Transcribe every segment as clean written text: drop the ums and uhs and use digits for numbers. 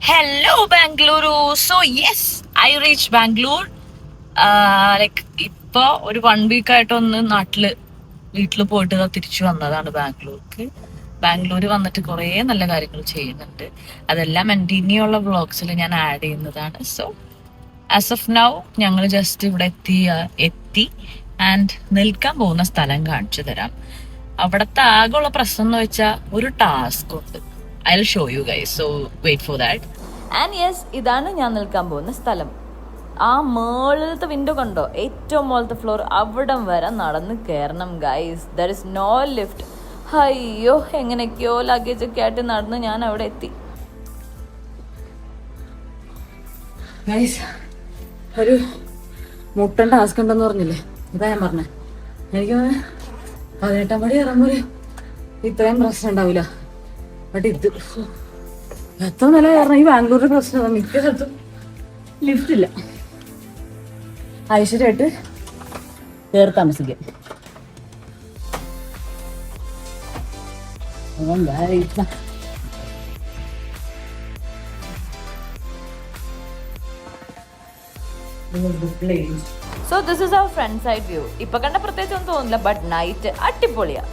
Hello, Bangalore. So yes, I reached Bangalore. ഇപ്പൊ ഒരു 1 week ആയിട്ടൊന്ന് വീട്ടിൽ പോയിട്ട് തിരിച്ചു വന്നതാണ് ബാംഗ്ലൂർക്ക്. ബാംഗ്ലൂർ വന്നിട്ട് കുറേ നല്ല കാര്യങ്ങൾ ചെയ്യുന്നുണ്ട്. അതെല്ലാം എൻ്റെ ഇനിയുള്ള വ്ളോഗ്സിൽ ഞാൻ ആഡ് ചെയ്യുന്നതാണ്. സോ ആസ് ഓഫ് നൗ ഞങ്ങൾ ജസ്റ്റ് ഇവിടെ എത്തി ആൻഡ് നിൽക്കാൻ പോകുന്ന സ്ഥലം കാണിച്ചു തരാം. അവിടുത്തെ ആകെയുള്ള പ്രശ്നം എന്ന് വെച്ചാൽ ഒരു ടാസ്ക് ഉണ്ട്. I'll show you guys, so wait for that. And yes, ഇതാണ് ഞാൻ നിൽക്കാൻ പോകുന്ന സ്ഥലം. ആ മേളിലത്തെ വിൻഡോ കണ്ടോ, ഏറ്റവും മുകളിലത്തെ ഫ്ലോർ, അവിടം വരെ നടന്ന് കയറണം guys. There is no lift. അയ്യോ, എങ്ങനെയൊക്കെയോ ലഗേജ് ഒക്കെ ആയിട്ട് നടന്ന് ഞാൻ അവിടെ എത്തി. ഗൈസ്, ഒരു മുട്ടൻ ടാസ്ക് ഉണ്ടെന്ന് പറഞ്ഞില്ലേ, ഇതാ ഞാൻ പറഞ്ഞേ. എനിക്ക് 18 മണി ഇറങ്ങുമ്പോൾ ഇത്രയും പ്രശ്നം ഉണ്ടാവില്ല. ബട്ട് ഇത് എത്ര നില കാരണം ഈ ബാംഗ്ലൂരിന്റെ പ്രശ്നം മിക്ക സ്ഥലത്തും ലിഫ്റ്റ് ഇല്ല. ഐശ്വര്യമായിട്ട് കയറി താമസിക്കാം. So this is our front side view. ഇപ്പൊ കണ്ട പ്രത്യേകിച്ച് ഒന്നും തോന്നില്ല, ബട്ട് നൈറ്റ് അടിപൊളിയാ.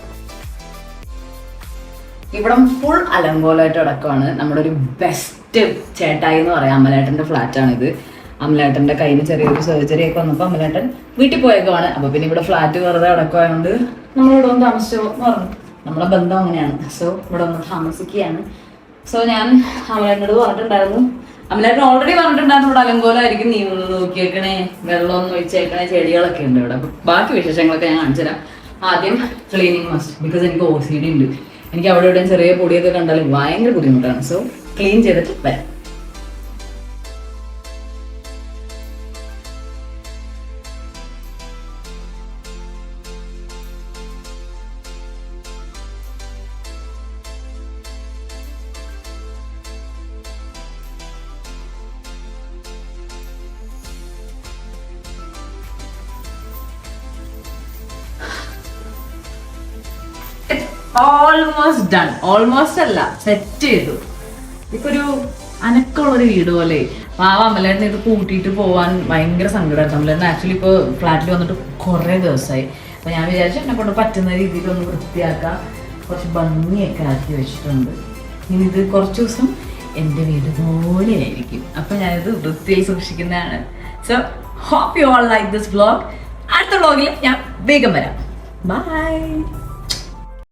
ഇവിടെ ഫുൾ അലങ്കോലമായിട്ട് കിടക്കുവാണ്. നമ്മുടെ ഒരു ബെസ്റ്റ് ചേട്ടായി എന്ന് പറയാം, അമലേട്ടൻ്റെ ഫ്ലാറ്റാണിത്. അമലേട്ടൻ്റെ കയ്യിൽ ചെറിയൊരു സർജറി ഒക്കെ വന്നപ്പോൾ അമലേട്ടൻ വീട്ടിൽ പോയേക്കുവാണ്. അപ്പോൾ പിന്നെ ഇവിടെ ഫ്ലാറ്റ് വെറുതെ കിടക്കുവായതുകൊണ്ട് നമ്മളിവിടെ ഒന്ന് താമസിച്ചു പറഞ്ഞു. നമ്മുടെ ബന്ധം അങ്ങനെയാണ്. സോ ഇവിടെ ഒന്ന് താമസിക്കുകയാണ്. സോ ഞാൻ അമലേട്ടനോട് പറഞ്ഞിട്ടുണ്ടായിരുന്നു, അമലേട്ടൻ ഓൾറെഡി പറഞ്ഞിട്ടുണ്ടായിരുന്നു ഇവിടെ അലങ്കോലമായിരിക്കും, നീ ഒന്ന് നോക്കിയേക്കണേ, വെള്ളമൊന്നും ഒഴിച്ചേക്കണേ, ചെടികളൊക്കെ ഉണ്ട് ഇവിടെ. ബാക്കി വിശേഷങ്ങളൊക്കെ ഞാൻ കാണിച്ചു തരാം. ആദ്യം ക്ലീനിങ് മസ്റ്റ്, ബിക്കോസ് എനിക്ക് OCD ഉണ്ട്. എനിക്ക് അവിടെ ഇവിടെ ചെറിയ പൊടിയൊക്കെ കണ്ടാലും ഭയങ്കര ബുദ്ധിമുട്ടാണ്. സോ ക്ലീൻ ചെയ്തിട്ട് വരാം. Almost done. ഓൾമോസ്റ്റ് അല്ല, സെറ്റ് ചെയ്തു. ഇപ്പൊ ഒരു അനക്കമുള്ളൊരു വീട് പോലെ. പാവ അമലേട്ടനെ ഇത് കൂട്ടിയിട്ട് പോവാൻ ഭയങ്കര സങ്കടമായിരുന്നു. അമലേട്ടൻ ആക്ച്വലി ഇപ്പോൾ ഫ്ലാറ്റിൽ വന്നിട്ട് കുറേ ദിവസമായി. അപ്പോൾ ഞാൻ വിചാരിച്ചു എന്നെ കൊണ്ട് പറ്റുന്ന രീതിയിൽ ഒന്ന് വൃത്തിയാക്കാം, കുറച്ച് ഭംഗിയൊക്കെ ആക്കി വെച്ചിട്ടുണ്ട്. ഇനി ഇത് കുറച്ച് ദിവസം എൻ്റെ വീട് പോലെയായിരിക്കും. അപ്പം ഞാനിത് വൃത്തിയായി സൂക്ഷിക്കുന്നതാണ്. So hope you all like this vlog. അടുത്ത വ്ളോഗിൽ ഞാൻ വേഗം വരാം. ബൈ.